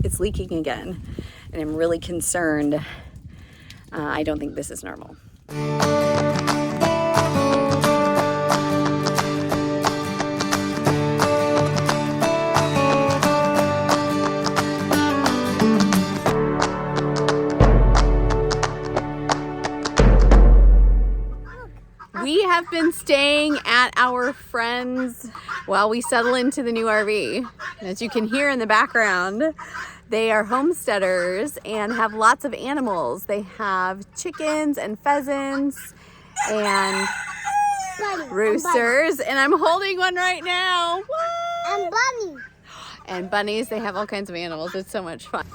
it's leaking again, and I'm really concerned. I don't think this is normal. We have been staying at our friends while we settle into the new RV. And as you can hear in the background, they are homesteaders and have lots of animals. They have chickens and pheasants and roosters, and I'm holding one right now. What? And bunny. And bunnies, they have all kinds of animals. It's so much fun.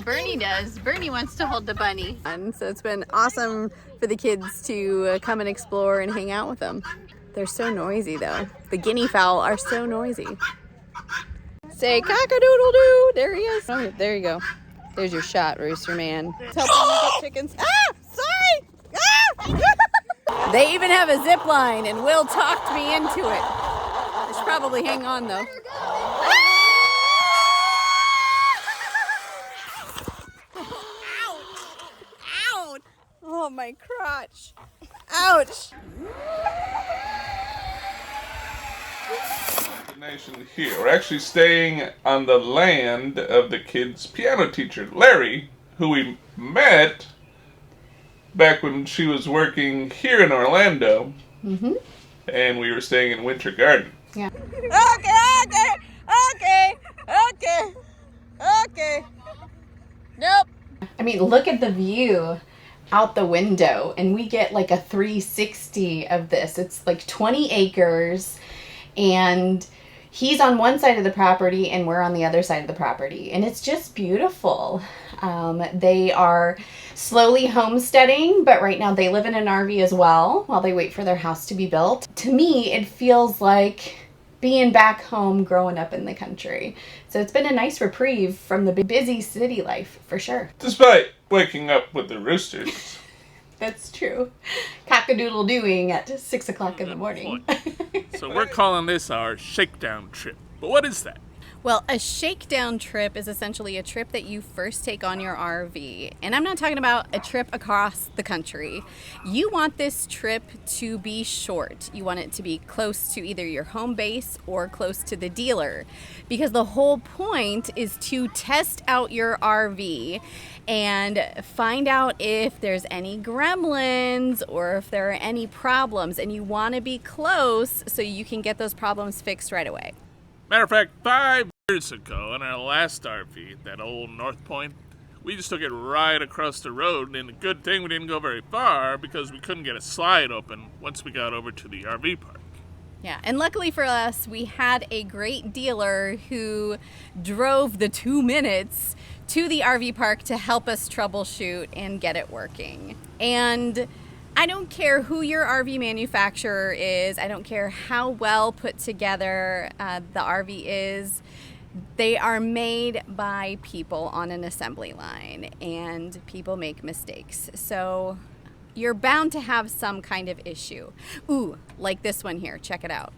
Bernie does. Bernie wants to hold the bunny. And so it's been awesome for the kids to come and explore and hang out with them. They're so noisy though. The guinea fowl are so noisy. Say cock-a-doodle-doo. There he is. Oh, there you go. There's your shot, rooster man. It's helping you get chickens. Ah! Sorry! Ah! They even have a zip line, and Will talked me into it. I should probably hang on though. Oh, my crotch. Ouch. Destination here. We're actually staying on the land of the kid's piano teacher, Larry, who we met back when she was working here in Orlando. Mm-hmm. And we were staying in Winter Garden. Yeah. Okay. Nope. I mean, look at the view out the window, and we get like a 360 of this. It's like 20 acres, and he's on one side of the property and we're on the other side of the property, and it's just beautiful. They are slowly homesteading, but right now they live in an RV as well while they wait for their house to be built. To me, it feels like being back home growing up in the country. So it's been a nice reprieve from the busy city life, for sure. Despite waking up with the roosters. That's true. Cock-a-doodle-doing at 6 o'clock in the morning. So we're calling this our Shakedown trip. But what is that? Well, a shakedown trip is essentially a trip that you first take on your RV. And I'm not talking about a trip across the country. You want this trip to be short. You want it to be close to either your home base or close to the dealer. Because the whole point is to test out your RV and find out if there's any gremlins or if there are any problems. And you want to be close so you can get those problems fixed right away. Matter of fact, 5 years ago in our last RV, that old North Point, we just took it right across the road, and a good thing we didn't go very far because we couldn't get a slide open once we got over to the RV park. Yeah, and luckily for us, we had a great dealer who drove the 2 minutes to the RV park to help us troubleshoot and get it working. And I don't care who your RV manufacturer is. I don't care how well put together the RV is. They are made by people on an assembly line, and people make mistakes. So you're bound to have some kind of issue. Ooh, like this one here. Check it out.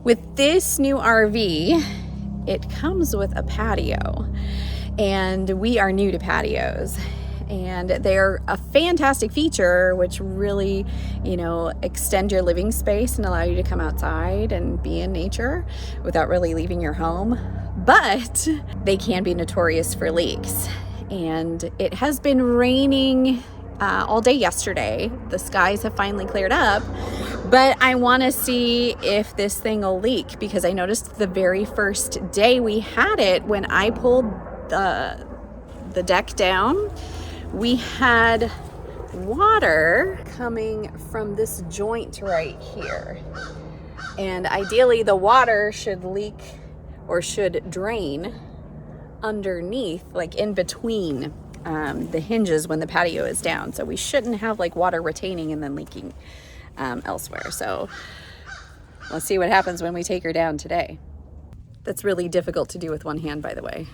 With this new RV, it comes with a patio, and we are new to patios. And they're a fantastic feature, which really, extend your living space and allow you to come outside and be in nature without really leaving your home. But they can be notorious for leaks. And it has been raining all day yesterday. The skies have finally cleared up, but I want to see if this thing will leak, because I noticed the very first day we had it, when I pulled the deck down, we had water coming from this joint right here. And ideally the water should leak or should drain underneath, like in between the hinges when the patio is down. So we shouldn't have like water retaining and then leaking elsewhere. So let's see what happens when we take her down today. That's really difficult to do with one hand, by the way.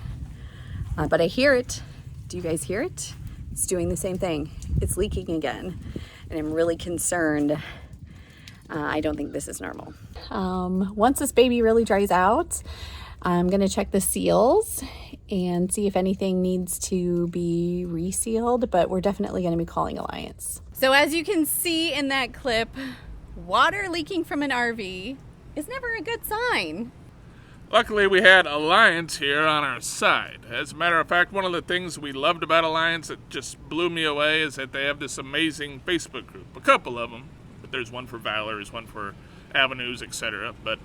But I hear it. Do you guys hear it? It's doing the same thing. It's leaking again, and I'm really concerned. I don't think this is normal. Once this baby really dries out, I'm going to check the seals and see if anything needs to be resealed, but we're definitely going to be calling Alliance. So as you can see in that clip, water leaking from an RV is never a good sign. Luckily, we had Alliance here on our side. As a matter of fact, one of the things we loved about Alliance that just blew me away is that they have this amazing Facebook group. A couple of them, but there's one for Valor, there's one for Avenues, etc. But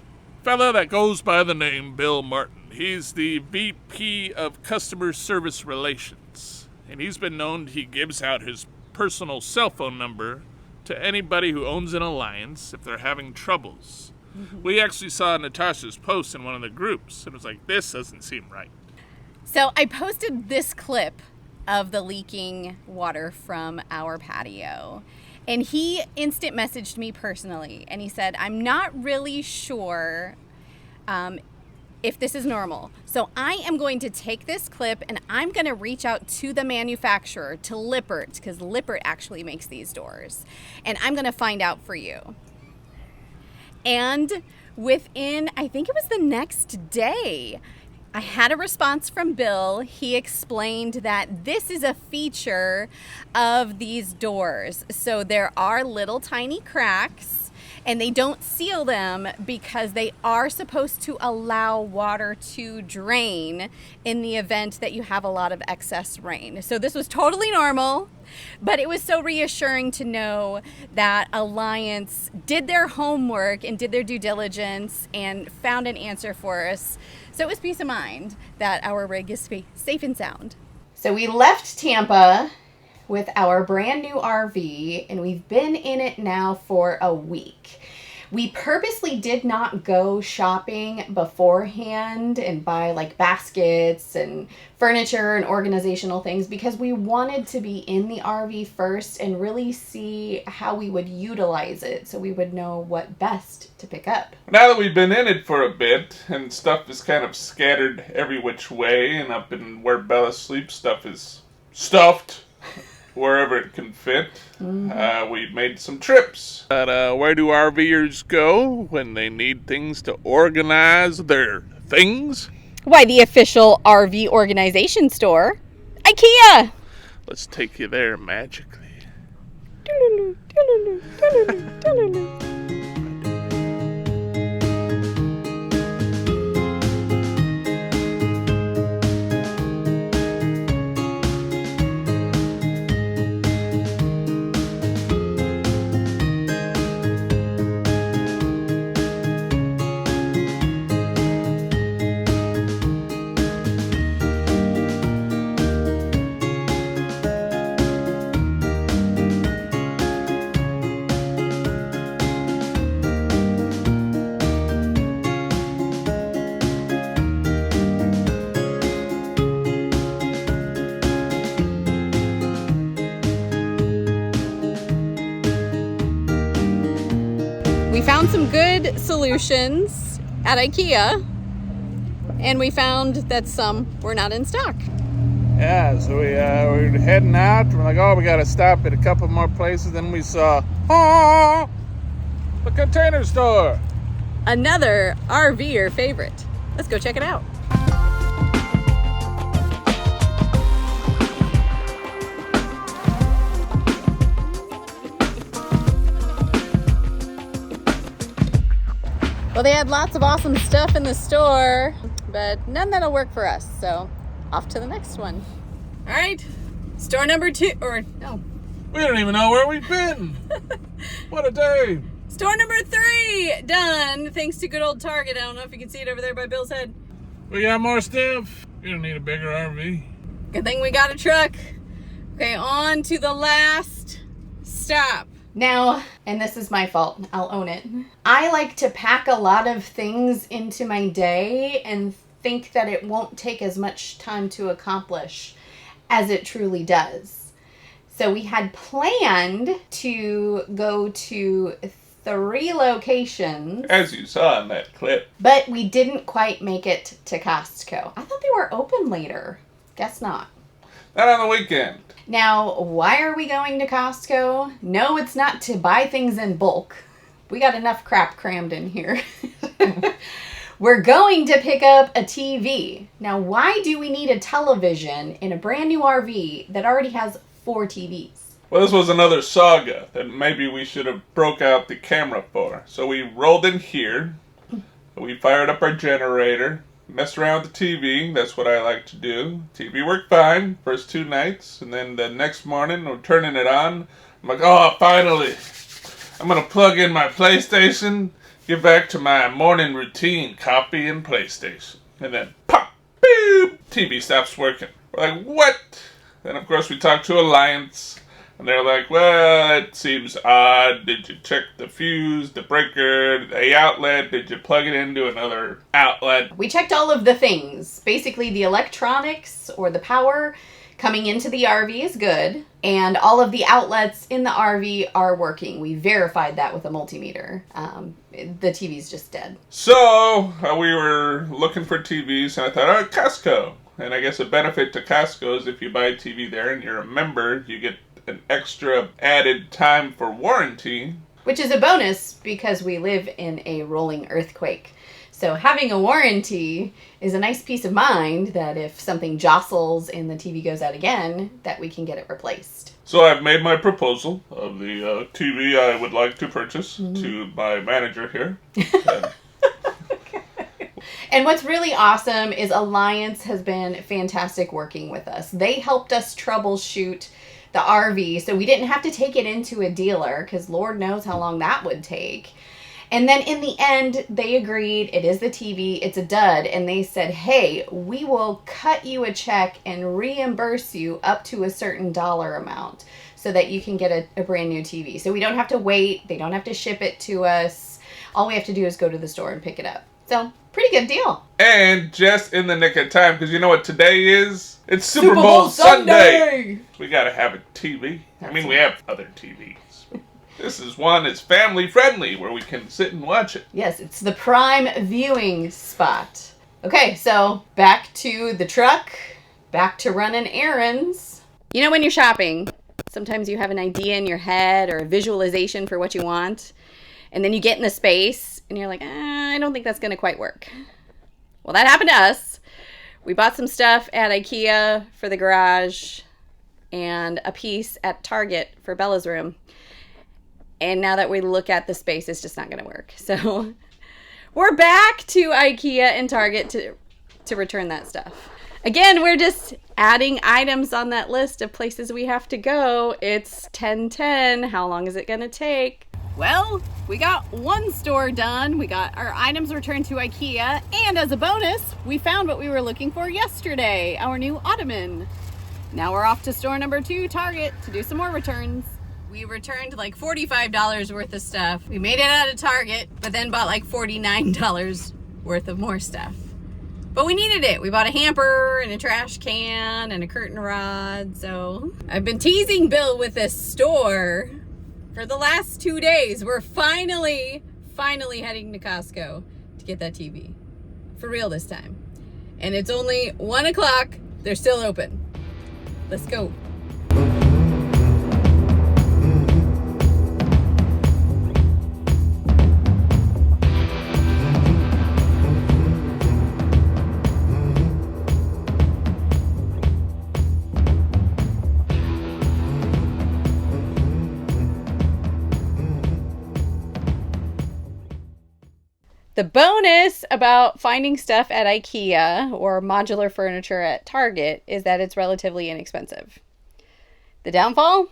fella that goes by the name Bill Martin. He's the VP of Customer Service Relations, and he's been known he gives out his personal cell phone number to anybody who owns an Alliance if they're having troubles. Mm-hmm. We actually saw Natasha's post in one of the groups, and it was like, this doesn't seem right. So I posted this clip of the leaking water from our patio. And he instant messaged me personally, and he said, I'm not really sure if this is normal. So I am going to take this clip, and I'm going to reach out to the manufacturer, to Lippert, because Lippert actually makes these doors. And I'm going to find out for you. And within, I think it was the next day, I had a response from Bill. He explained that this is a feature of these doors. So there are little tiny cracks, and they don't seal them because they are supposed to allow water to drain in the event that you have a lot of excess rain. So this was totally normal, but it was so reassuring to know that Alliance did their homework and did their due diligence and found an answer for us. So it was peace of mind that our rig is safe and sound. So we left Tampa with our brand new RV, and we've been in it now for a week. We purposely did not go shopping beforehand and buy like baskets and furniture and organizational things because we wanted to be in the RV first and really see how we would utilize it so we would know what best to pick up. Now that we've been in it for a bit and stuff is kind of scattered every which way, and up in where Bella sleeps, stuff is stuffed wherever it can fit. Mm-hmm. We made some trips. Where do RVers go when they need things to organize their things? Why, the official RV organization store, IKEA. Let's take you there magically. We found some good solutions at IKEA, and we found that some were not in stock. Yeah, so we're heading out. We're like, oh, we got to stop at a couple more places. Then we saw, the Container Store. Another RVer favorite. Let's go check it out. Well, they had lots of awesome stuff in the store, but none that'll work for us. So off to the next one. All right, store number 2, or no. We don't even know where we've been. What a day. Store number 3 done, thanks to good old Target. I don't know if you can see it over there by Bill's head. We got more stuff. You don't need a bigger RV. Good thing we got a truck. Okay, on to the last stop. Now, and this is my fault, I'll own it. I like to pack a lot of things into my day and think that it won't take as much time to accomplish as it truly does. So we had planned to go to 3 locations. As you saw in that clip. But we didn't quite make it to Costco. I thought they were open later. Guess not. Not on the weekend. Now, why are we going to Costco? No, it's not to buy things in bulk. We got enough crap crammed in here. We're going to pick up a TV. Now, why do we need a television in a brand new RV that already has 4 TVs? Well, this was another saga that maybe we should have broke out the camera for. So we rolled in here, we fired up our generator, messed around with the TV. That's what I like to do. TV worked fine first 2 nights, and then the next morning we're turning it on. I'm like, oh, finally, I'm going to plug in my PlayStation, get back to my morning routine, coffee and PlayStation. And then pop, boop, TV stops working. We're like, what? Then, of course, we talked to Alliance. And they're like, well, it seems odd. Did you check the fuse, the breaker, the outlet? Did you plug it into another outlet? We checked all of the things. Basically, the electronics or the power coming into the RV is good. And all of the outlets in the RV are working. We verified that with a multimeter. The TV's just dead. So, we were looking for TVs, and I thought, oh, Costco. And I guess a benefit to Costco is if you buy a TV there and you're a member, you get an extra added time for warranty. Which is a bonus because we live in a rolling earthquake. So having a warranty is a nice peace of mind that if something jostles and the TV goes out again, that we can get it replaced. So I've made my proposal of the TV I would like to purchase to my manager here. And what's really awesome is Alliance has been fantastic working with us. They helped us troubleshoot the RV, so we didn't have to take it into a dealer, because Lord knows how long that would take. And then in the end, they agreed, it is the TV, it's a dud, and they said, hey, we will cut you a check and reimburse you up to a certain dollar amount so that you can get a brand new TV. So we don't have to wait, they don't have to ship it to us. All we have to do is go to the store and pick it up. So, pretty good deal. And just in the nick of time, because you know what today is? It's Super Bowl Sunday! We gotta have a TV. I mean, we have other TVs. This is one that's family friendly, where we can sit and watch it. Yes, it's the prime viewing spot. Okay, so back to the truck, back to running errands. You know when you're shopping, sometimes you have an idea in your head or a visualization for what you want, and then you get in the space, and you're like, I don't think that's going to quite work. Well, that happened to us. We bought some stuff at IKEA for the garage and a piece at Target for Bella's room. And now that we look at the space, it's just not going to work. So we're back to IKEA and Target to return that stuff. Again, we're just adding items on that list of places we have to go. It's 10:10. How long is it going to take? Well, we got one store done. We got our items returned to IKEA. And as a bonus, we found what we were looking for yesterday, our new ottoman. Now we're off to store number 2, Target, to do some more returns. We returned like $45 worth of stuff. We made it out of Target, but then bought like $49 worth of more stuff. But we needed it. We bought a hamper and a trash can and a curtain rod. So I've been teasing Bill with this store for the last 2 days. We're finally heading to Costco to get that TV. For real this time. And it's only 1 o'clock. They're still open. Let's go. The bonus about finding stuff at IKEA or modular furniture at Target is that it's relatively inexpensive. The downfall?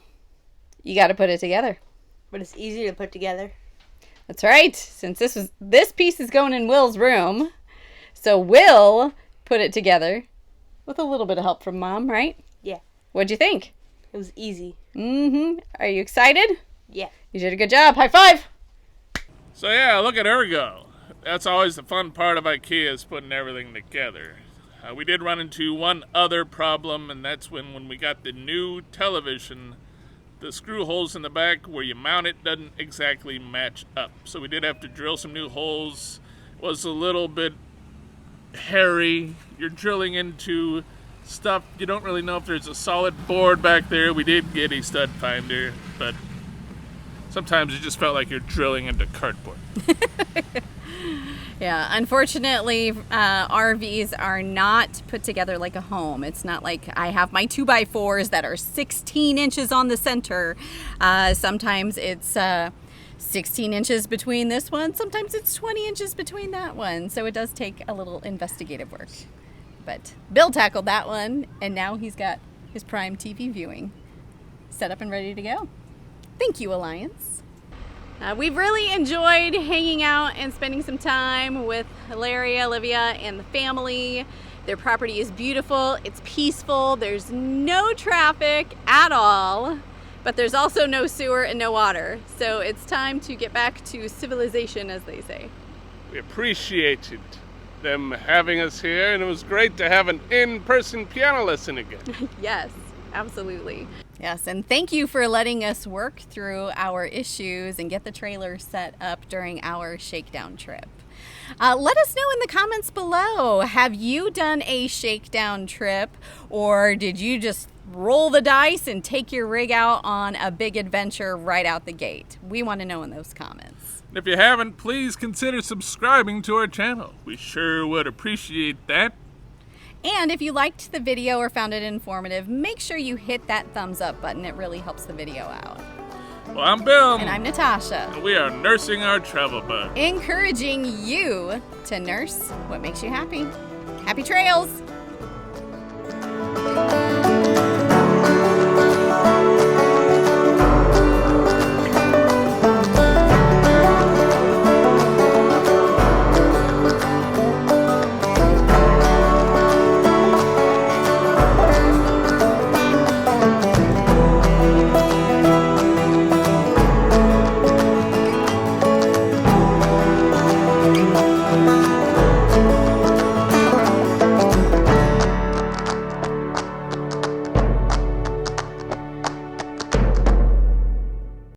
You got to put it together. But it's easy to put together. That's right. Since this piece is going in Will's room, so Will put it together with a little bit of help from Mom, right? Yeah. What'd you think? It was easy. Mm-hmm. Are you excited? Yeah. You did a good job. High five! So yeah, look at her go. That's always the fun part of IKEA, is putting everything together. We did run into one other problem, and that's when we got the new television, the screw holes in the back where you mount it doesn't exactly match up. So we did have to drill some new holes. It was a little bit hairy. You're drilling into stuff. You don't really know if there's a solid board back there. We did get a stud finder, but sometimes it just felt like you're drilling into cardboard. Yeah, unfortunately, RVs are not put together like a home. It's not like I have my 2x4s that are 16 inches on the center. Sometimes it's 16 inches between this one. Sometimes it's 20 inches between that one. So it does take a little investigative work. But Bill tackled that one, and now he's got his prime TV viewing set up and ready to go. Thank you, Alliance. We've really enjoyed hanging out and spending some time with Larry, Olivia, and the family. Their property is beautiful, it's peaceful, there's no traffic at all, but there's also no sewer and no water. So it's time to get back to civilization, as they say. We appreciated them having us here, and it was great to have an in-person piano lesson again. Yes, absolutely. Yes, and thank you for letting us work through our issues and get the trailer set up during our shakedown trip. Let us know in the comments below. Have you done a shakedown trip, or did you just roll the dice and take your rig out on a big adventure right out the gate? We want to know in those comments. If you haven't, please consider subscribing to our channel. We sure would appreciate that. And if you liked the video or found it informative, make sure you hit that thumbs up button. It really helps the video out. Well, I'm Bill. And I'm Natasha. And we are nursing our travel bug. Encouraging you to nurse what makes you happy. Happy trails!